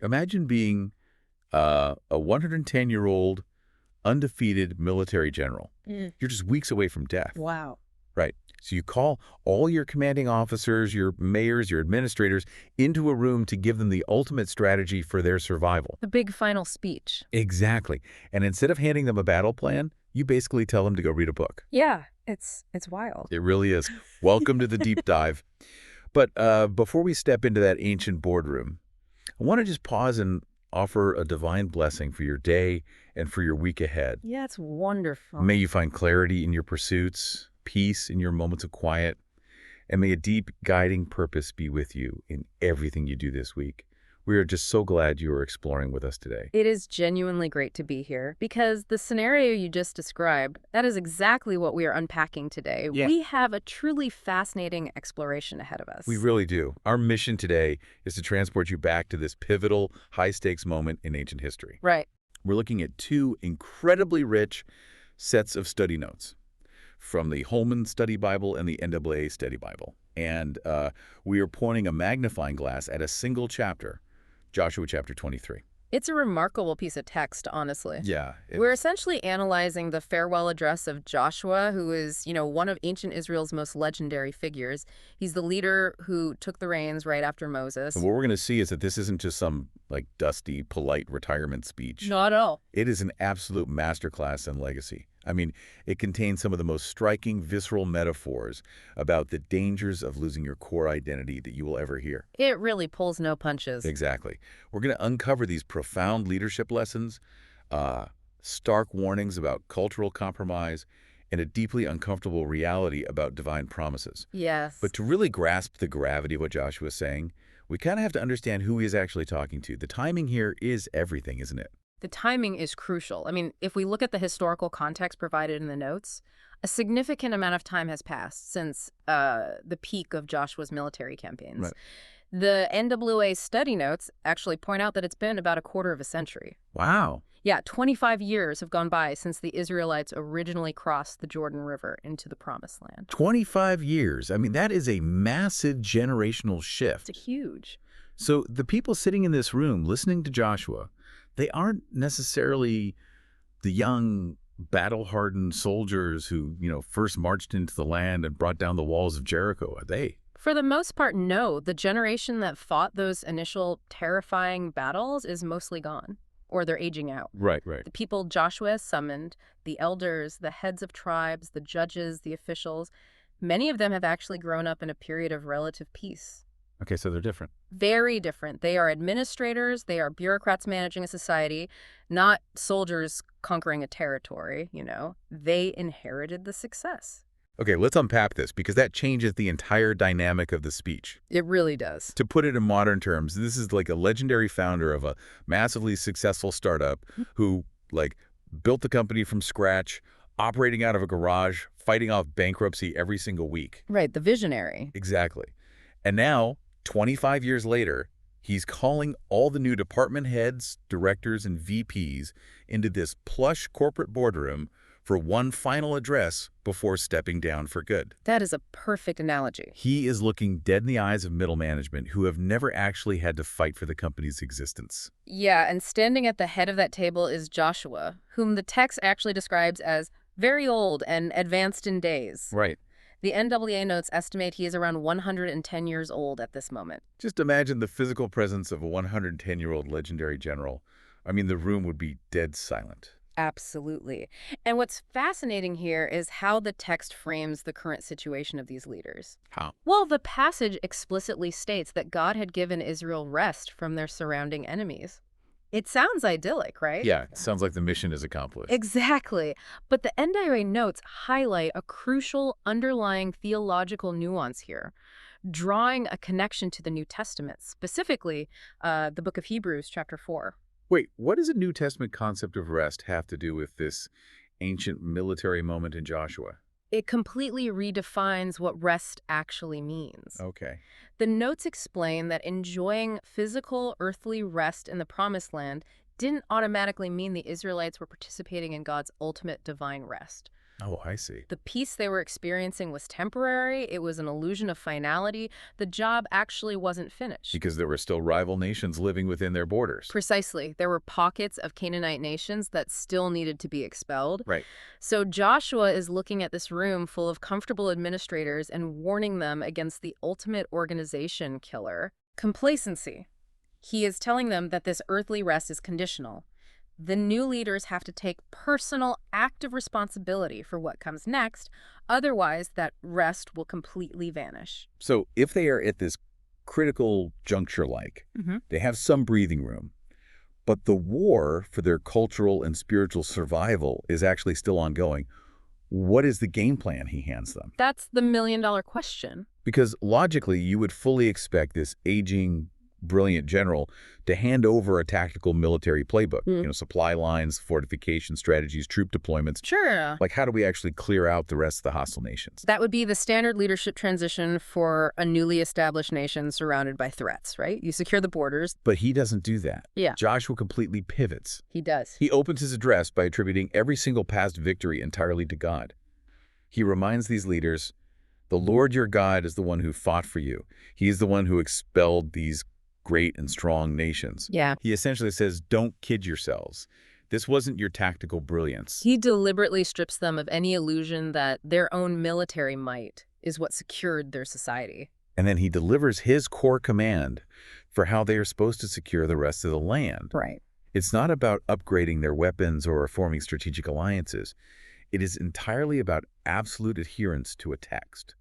Imagine being a 110-year-old undefeated military general. Mm. You're just weeks away from death. Wow. Right. So you call all your commanding officers, your mayors, your administrators into a room to give them the ultimate strategy for their survival. The big final speech. Exactly. And instead of handing them a battle plan, you basically tell them to go read a book. Yeah, it's wild. It really is. Welcome to the deep dive. But before we step into that ancient boardroom, I want to just pause and offer a divine blessing for your day and for your week ahead. Yeah, it's wonderful. May you find clarity in your pursuits, peace in your moments of quiet, and may a deep guiding purpose be with you in everything you do this week. We are just so glad you are exploring with us today. It is genuinely great to be here because the scenario you just described, that is exactly what we are unpacking today. Yeah. We have a truly fascinating exploration ahead of us. We really do. Our mission today is to transport you back to this pivotal, high-stakes moment in ancient history. Right. We're looking at two incredibly rich sets of study notes from the Holman Study Bible and the NAA Study Bible. And we are pointing a magnifying glass at a single chapter, Joshua chapter 23. It's a remarkable piece of text, honestly. Yeah. We're essentially analyzing the farewell address of Joshua, who is, one of ancient Israel's most legendary figures. He's the leader who took the reins right after Moses. What we're going to see is that this isn't just some, dusty, polite retirement speech. Not at all. It is an absolute masterclass in legacy. I mean, it contains some of the most striking, visceral metaphors about the dangers of losing your core identity that you will ever hear. It really pulls no punches. Exactly. We're going to uncover these profound leadership lessons, stark warnings about cultural compromise, and a deeply uncomfortable reality about divine promises. Yes. But to really grasp the gravity of what Joshua is saying, we kind of have to understand who he is actually talking to. The timing here is everything, isn't it? The timing is crucial. I mean, if we look at the historical context provided in the notes, a significant amount of time has passed since the peak of Joshua's military campaigns. Right. The NAA study notes actually point out that it's been about a quarter of a century. Wow. Yeah, 25 years have gone by since the Israelites originally crossed the Jordan River into the Promised Land. 25 years. I mean, that is a massive generational shift. It's huge. So the people sitting in this room listening to Joshua, they aren't necessarily the young, battle-hardened soldiers who, first marched into the land and brought down the walls of Jericho, are they? For the most part, no. The generation that fought those initial terrifying battles is mostly gone, or they're aging out. Right. The people Joshua summoned, the elders, the heads of tribes, the judges, the officials, many of them have actually grown up in a period of relative peace. Okay, so they're different. Very different. They are administrators, they are bureaucrats managing a society, not soldiers conquering a territory, They inherited the success. Okay, let's unpack this because that changes the entire dynamic of the speech. It really does. To put it in modern terms, this is like a legendary founder of a massively successful startup who, built the company from scratch, operating out of a garage, fighting off bankruptcy every single week. Right, the visionary. Exactly. And now, 25 years later, he's calling all the new department heads, directors, and VPs into this plush corporate boardroom for one final address before stepping down for good. That is a perfect analogy. He is looking dead in the eyes of middle management who have never actually had to fight for the company's existence. Yeah, and standing at the head of that table is Joshua, whom the text actually describes as very old and advanced in days. Right. The NAA notes estimate he is around 110 years old at this moment. Just imagine the physical presence of a 110-year-old legendary general. I mean, the room would be dead silent. Absolutely. And what's fascinating here is how the text frames the current situation of these leaders. How? Well, the passage explicitly states that God had given Israel rest from their surrounding enemies. It sounds idyllic, right? Yeah, it sounds like the mission is accomplished. Exactly. But the NAA notes highlight a crucial underlying theological nuance here, drawing a connection to the New Testament, specifically the book of Hebrews, chapter 4. Wait, what does a New Testament concept of rest have to do with this ancient military moment in Joshua? It completely redefines what rest actually means. Okay. The notes explain that enjoying physical, earthly rest in the Promised Land didn't automatically mean the Israelites were participating in God's ultimate divine rest. Oh, I see. The peace they were experiencing was temporary. It was an illusion of finality. The job actually wasn't finished. Because there were still rival nations living within their borders. Precisely. There were pockets of Canaanite nations that still needed to be expelled. Right. So Joshua is looking at this room full of comfortable administrators and warning them against the ultimate organization killer, complacency. He is telling them that this earthly rest is conditional. The new leaders have to take personal, active responsibility for what comes next. Otherwise, that rest will completely vanish. So if they are at this critical juncture they have some breathing room, but the war for their cultural and spiritual survival is actually still ongoing. What is the game plan he hands them? That's the million-dollar question. Because logically, you would fully expect this aging, brilliant general to hand over a tactical military playbook, supply lines, fortification strategies, troop deployments. Sure. Like, how do we actually clear out the rest of the hostile nations? That would be the standard leadership transition for a newly established nation surrounded by threats, right? You secure the borders. But he doesn't do that. Yeah. Joshua completely pivots. He does. He opens his address by attributing every single past victory entirely to God. He reminds these leaders, the Lord your God is the one who fought for you. He is the one who expelled these great and strong nations. Yeah. He essentially says, don't kid yourselves. This wasn't your tactical brilliance. He deliberately strips them of any illusion that their own military might is what secured their society. And then he delivers his core command for how they are supposed to secure the rest of the land. Right. It's not about upgrading their weapons or forming strategic alliances. It is entirely about absolute adherence to a text.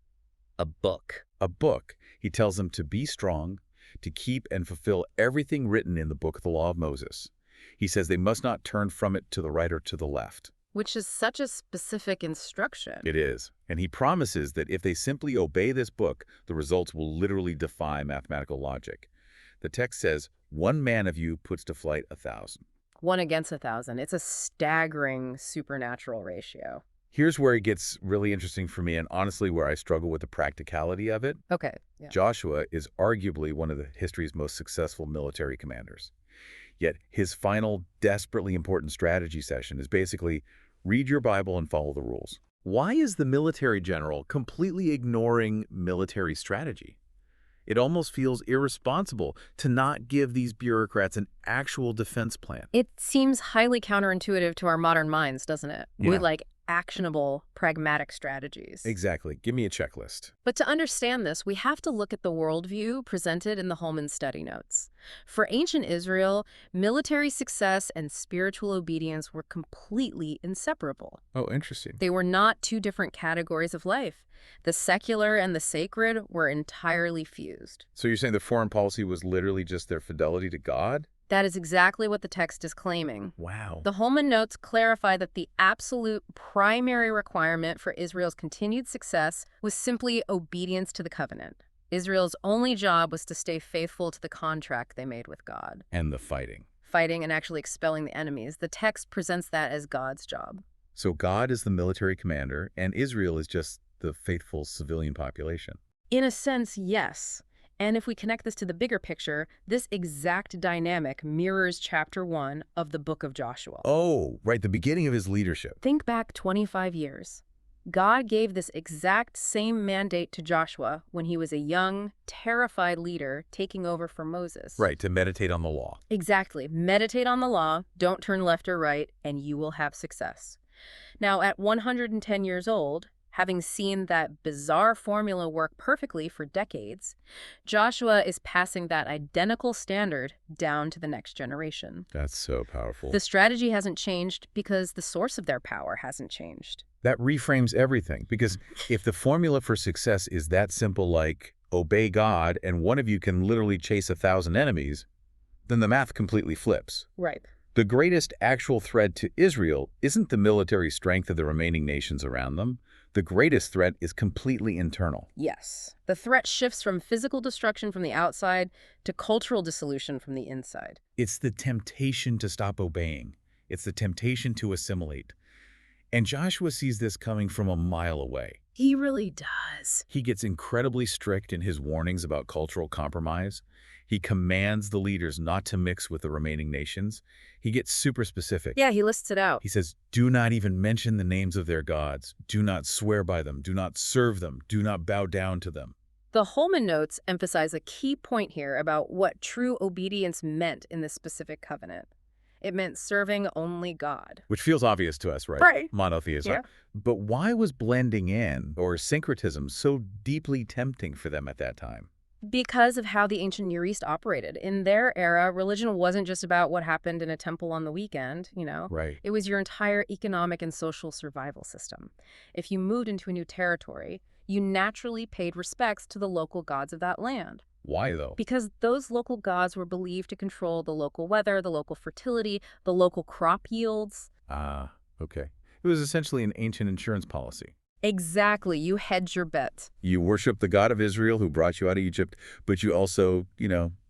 A book. A book. He tells them to be strong, to keep and fulfill everything written in the book of the law of Moses. He says they must not turn from it to the right or to the left. Which is such a specific instruction. It is. And he promises that if they simply obey this book, the results will literally defy mathematical logic. The text says, 1 man of you puts to flight 1,000. 1 against 1,000. It's a staggering supernatural ratio. Here's where it gets really interesting for me, and honestly where I struggle with the practicality of it. Okay. Yeah. Joshua is arguably one of the history's most successful military commanders. Yet his final, desperately important strategy session is basically read your Bible and follow the rules. Why is the military general completely ignoring military strategy? It almost feels irresponsible to not give these bureaucrats an actual defense plan. It seems highly counterintuitive to our modern minds, doesn't it? Yeah. We like actionable, pragmatic strategies. Exactly. Give me a checklist. But to understand this, we have to look at the worldview presented in the Holman study notes. For ancient Israel, military success and spiritual obedience were completely inseparable. Oh, interesting. They were not two different categories of life. The secular and the sacred were entirely fused. So you're saying the foreign policy was literally just their fidelity to God? That is exactly what the text is claiming. Wow. The Holman notes clarify that the absolute primary requirement for Israel's continued success was simply obedience to the covenant. Israel's only job was to stay faithful to the contract they made with God. And the fighting. Fighting and actually expelling the enemies. The text presents that as God's job. So God is the military commander, and Israel is just the faithful civilian population. In a sense, yes. And if we connect this to the bigger picture, this exact dynamic mirrors chapter 1 of the book of Joshua. Oh, right, the beginning of his leadership. Think back 25 years. God gave this exact same mandate to Joshua when he was a young, terrified leader taking over for Moses. Right, to meditate on the law. Exactly. Meditate on the law, don't turn left or right, and you will have success. Now, at 110 years old, having seen that bizarre formula work perfectly for decades, Joshua is passing that identical standard down to the next generation. That's so powerful. The strategy hasn't changed because the source of their power hasn't changed. That reframes everything, because if the formula for success is that simple, like obey God and one of you can literally chase 1,000 enemies, then the math completely flips. Right. The greatest actual threat to Israel isn't the military strength of the remaining nations around them. The greatest threat is completely internal. Yes. The threat shifts from physical destruction from the outside to cultural dissolution from the inside. It's the temptation to stop obeying. It's the temptation to assimilate. And Joshua sees this coming from a mile away. He really does. He gets incredibly strict in his warnings about cultural compromise. He commands the leaders not to mix with the remaining nations. He gets super specific. Yeah, he lists it out. He says, do not even mention the names of their gods. Do not swear by them. Do not serve them. Do not bow down to them. The Holman notes emphasize a key point here about what true obedience meant in this specific covenant. It meant serving only God. Which feels obvious to us, right? Right. Monotheism. Yeah. But why was blending in, or syncretism, so deeply tempting for them at that time? Because of how the ancient Near East operated. In their era, religion wasn't just about what happened in a temple on the weekend, Right. It was your entire economic and social survival system. If you moved into a new territory, you naturally paid respects to the local gods of that land. Why, though? Because those local gods were believed to control the local weather, the local fertility, the local crop yields. Ah, okay. It was essentially an ancient insurance policy. Exactly. You hedge your bet. You worship the God of Israel who brought you out of Egypt, but you also,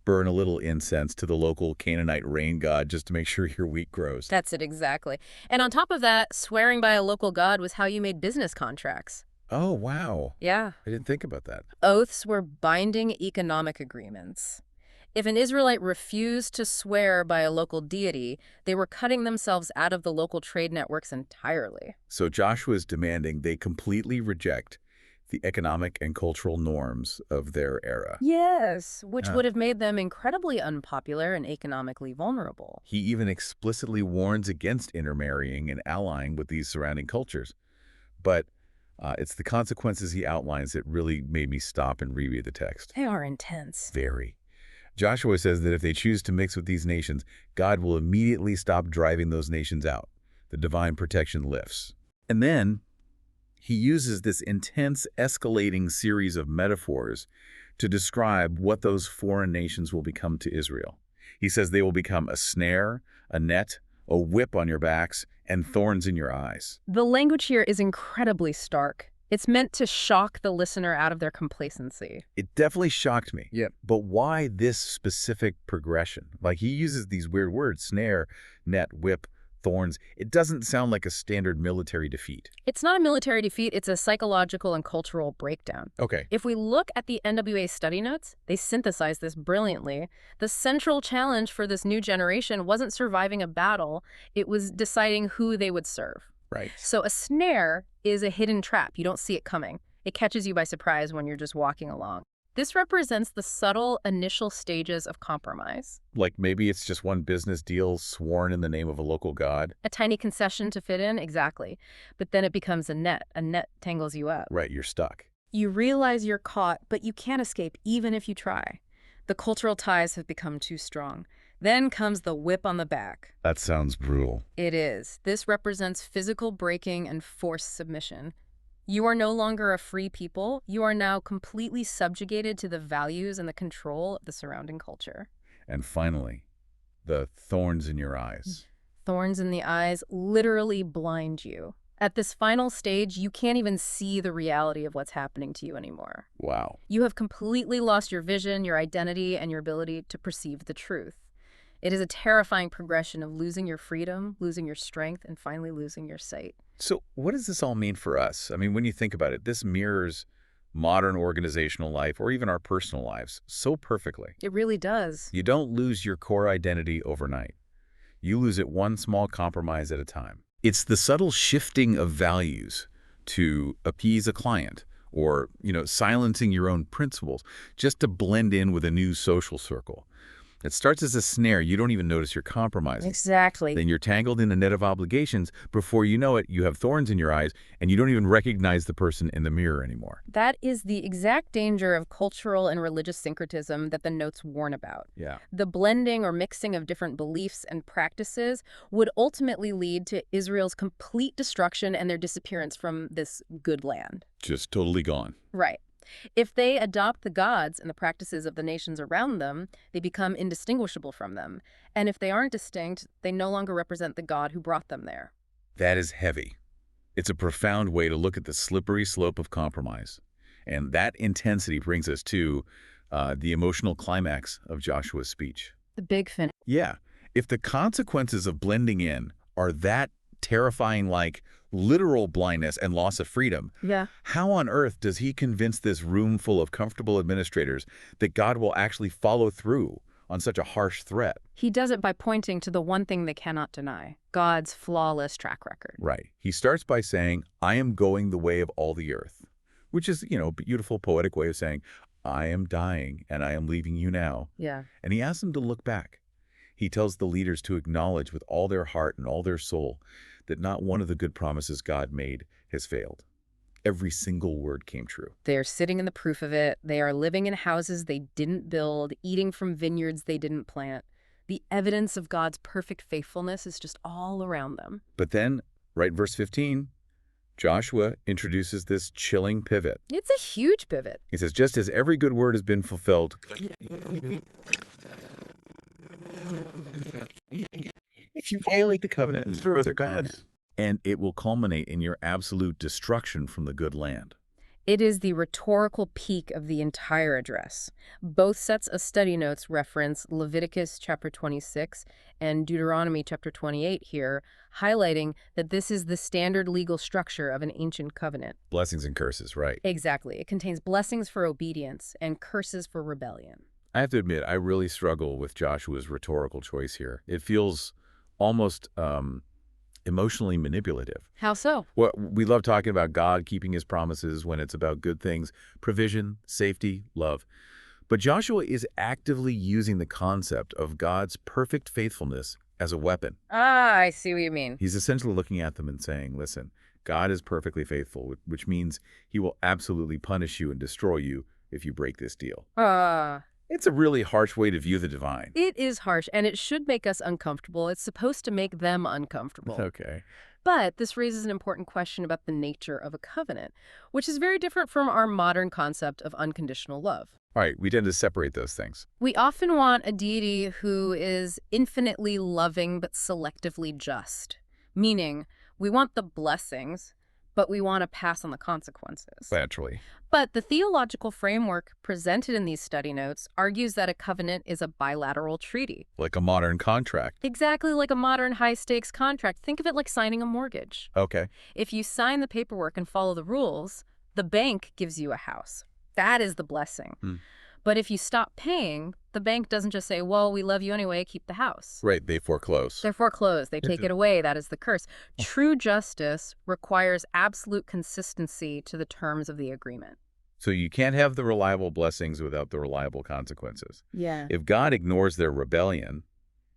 burn a little incense to the local Canaanite rain god just to make sure your wheat grows. That's it, exactly. And on top of that, swearing by a local god was how you made business contracts. Oh, wow. Yeah. I didn't think about that. Oaths were binding economic agreements. If an Israelite refused to swear by a local deity, they were cutting themselves out of the local trade networks entirely. So Joshua is demanding they completely reject the economic and cultural norms of their era. Yes, which Yeah. would have made them incredibly unpopular and economically vulnerable. He even explicitly warns against intermarrying and allying with these surrounding cultures. But it's the consequences he outlines that really made me stop and reread the text. They are intense. Very. Joshua says that if they choose to mix with these nations, God will immediately stop driving those nations out. The divine protection lifts. And then he uses this intense, escalating series of metaphors to describe what those foreign nations will become to Israel. He says they will become a snare, a net, a whip on your backs, and thorns in your eyes. The language here is incredibly stark. It's meant to shock the listener out of their complacency. It definitely shocked me. Yep. But why this specific progression? Like, he uses these weird words, snare, net, whip, thorns. It doesn't sound like a standard military defeat. It's not a military defeat, it's a psychological and cultural breakdown. Okay. If we look at the NWA study notes, they synthesize this brilliantly. The central challenge for this new generation wasn't surviving a battle, it was deciding who they would serve. Right. So a snare is a hidden trap. You don't see it coming. It catches you by surprise when you're just walking along. This represents the subtle initial stages of compromise. Like maybe it's just one business deal sworn in the name of a local god. A tiny concession to fit in, exactly. But then it becomes a net. A net tangles you up. Right, you're stuck. You realize you're caught, but you can't escape even if you try. The cultural ties have become too strong. Then comes the whip on the back. That sounds brutal. It is. This represents physical breaking and forced submission. You are no longer a free people. You are now completely subjugated to the values and the control of the surrounding culture. And finally, the thorns in your eyes. Thorns in the eyes literally blind you. At this final stage, you can't even see the reality of what's happening to you anymore. Wow. You have completely lost your vision, your identity, and your ability to perceive the truth. It is a terrifying progression of losing your freedom, losing your strength, and finally losing your sight. So what does this all mean for us? I mean, when you think about it, this mirrors modern organizational life or even our personal lives so perfectly. It really does. You don't lose your core identity overnight. You lose it one small compromise at a time. It's the subtle shifting of values to appease a client or, silencing your own principles just to blend in with a new social circle. It starts as a snare. You don't even notice you're compromising. Exactly. Then you're tangled in a net of obligations. Before you know it, you have thorns in your eyes, and you don't even recognize the person in the mirror anymore. That is the exact danger of cultural and religious syncretism that the notes warn about. Yeah. The blending or mixing of different beliefs and practices would ultimately lead to Israel's complete destruction and their disappearance from this good land. Just totally gone. Right. If they adopt the gods and the practices of the nations around them, they become indistinguishable from them. And if they aren't distinct, they no longer represent the God who brought them there. That is heavy. It's a profound way to look at the slippery slope of compromise. And that intensity brings us to the emotional climax of Joshua's speech. The big finish. Yeah. If the consequences of blending in are that terrifying, like literal blindness and loss of freedom. Yeah. How on earth does he convince this room full of comfortable administrators that God will actually follow through on such a harsh threat? He does it by pointing to the one thing they cannot deny, God's flawless track record. Right. He starts by saying, I am going the way of all the earth, which is, a beautiful poetic way of saying, I am dying and I am leaving you now. Yeah. And he asks them to look back. He tells the leaders to acknowledge with all their heart and all their soul that not one of the good promises God made has failed. Every single word came true. They're sitting in the proof of it. They are living in houses they didn't build, eating from vineyards they didn't plant. The evidence of God's perfect faithfulness is just all around them. But then, right in verse 15, Joshua introduces this chilling pivot. It's a huge pivot. He says, just as every good word has been fulfilled, if you violate the covenant and serve other gods, and it will culminate in your absolute destruction from the good land. It is the rhetorical peak of the entire address. Both sets of study notes reference Leviticus chapter 26 and Deuteronomy chapter 28 here, highlighting that this is the standard legal structure of an ancient covenant. Blessings and curses, right? Exactly. It contains blessings for obedience and curses for rebellion. I have to admit, I really struggle with Joshua's rhetorical choice here. It feels almost emotionally manipulative. How so? Well, we love talking about God keeping his promises when it's about good things, provision, safety, love. But Joshua is actively using the concept of God's perfect faithfulness as a weapon. Ah, I see what you mean. He's essentially looking at them and saying, listen, God is perfectly faithful, which means he will absolutely punish you and destroy you if you break this deal. It's a really harsh way to view the divine. It is harsh, and it should make us uncomfortable. It's supposed to make them uncomfortable. Okay. But this raises an important question about the nature of a covenant, which is very different from our modern concept of unconditional love. All right, we tend to separate those things. We often want a deity who is infinitely loving but selectively just, meaning we want the blessings, but we want to pass on the consequences. Naturally. But the theological framework presented in these study notes argues that a covenant is a bilateral treaty. Like a modern contract. Exactly like a modern high-stakes contract. Think of it like signing a mortgage. Okay. If you sign the paperwork and follow the rules, the bank gives you a house. That is the blessing. But if you stop paying, the bank doesn't just say, well, we love you anyway, keep the house. Right, they foreclose. They're foreclosed. They take it away. That is the curse. True justice requires absolute consistency to the terms of the agreement. So you can't have the reliable blessings without the reliable consequences. Yeah. If God ignores their rebellion,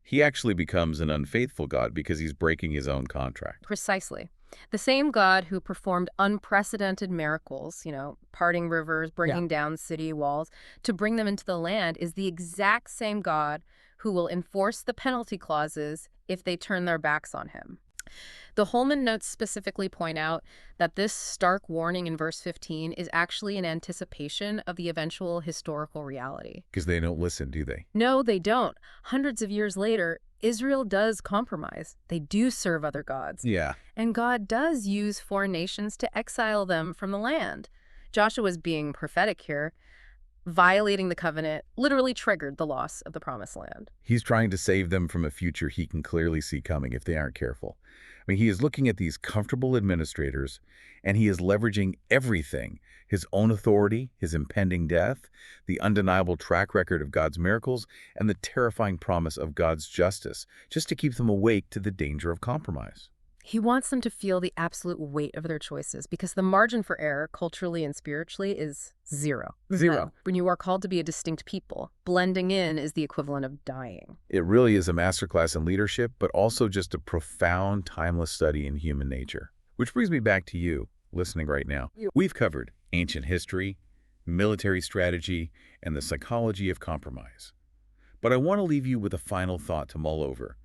he actually becomes an unfaithful God because he's breaking his own contract. Precisely. The same God who performed unprecedented miracles, parting rivers, bringing down city walls, to bring them into the land is the exact same God who will enforce the penalty clauses if they turn their backs on him. The Holman notes specifically point out that this stark warning in verse 15 is actually an anticipation of the eventual historical reality. Because they don't listen, do they? No, they don't. Hundreds of years later, Israel does compromise. They do serve other gods. Yeah. And God does use foreign nations to exile them from the land. Joshua's being prophetic here. Violating the covenant literally triggered the loss of the promised land. He's trying to save them from a future he can clearly see coming if they aren't careful. I mean, he is looking at these comfortable administrators, and he is leveraging everything: his own authority, his impending death, the undeniable track record of God's miracles, and the terrifying promise of God's justice, just to keep them awake to the danger of compromise. He wants them to feel the absolute weight of their choices because the margin for error, culturally and spiritually, is zero. Zero. When you are called to be a distinct people, blending in is the equivalent of dying. It really is a masterclass in leadership, but also just a profound, timeless study in human nature. Which brings me back to you, listening right now. We've covered ancient history, military strategy, and the psychology of compromise. But I want to leave you with a final thought to mull over,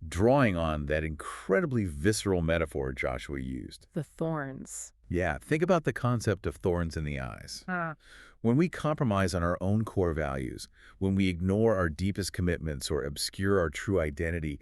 drawing on that incredibly visceral metaphor Joshua used. The thorns. Yeah, think about the concept of thorns in the eyes. When we compromise on our own core values, when we ignore our deepest commitments or obscure our true identity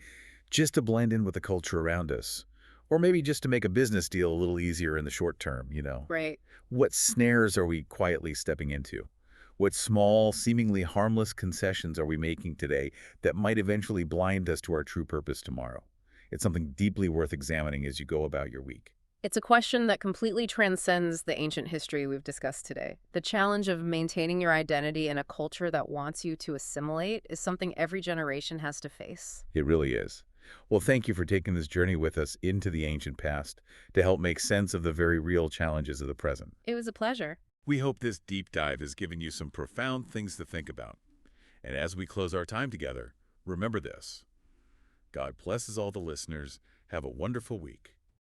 just to blend in with the culture around us, or maybe just to make a business deal a little easier in the short term, Right. What snares are we quietly stepping into? What small, seemingly harmless concessions are we making today that might eventually blind us to our true purpose tomorrow? It's something deeply worth examining as you go about your week. It's a question that completely transcends the ancient history we've discussed today. The challenge of maintaining your identity in a culture that wants you to assimilate is something every generation has to face. It really is. Well, thank you for taking this journey with us into the ancient past to help make sense of the very real challenges of the present. It was a pleasure. We hope this deep dive has given you some profound things to think about. And as we close our time together, remember this. God blesses all the listeners. Have a wonderful week.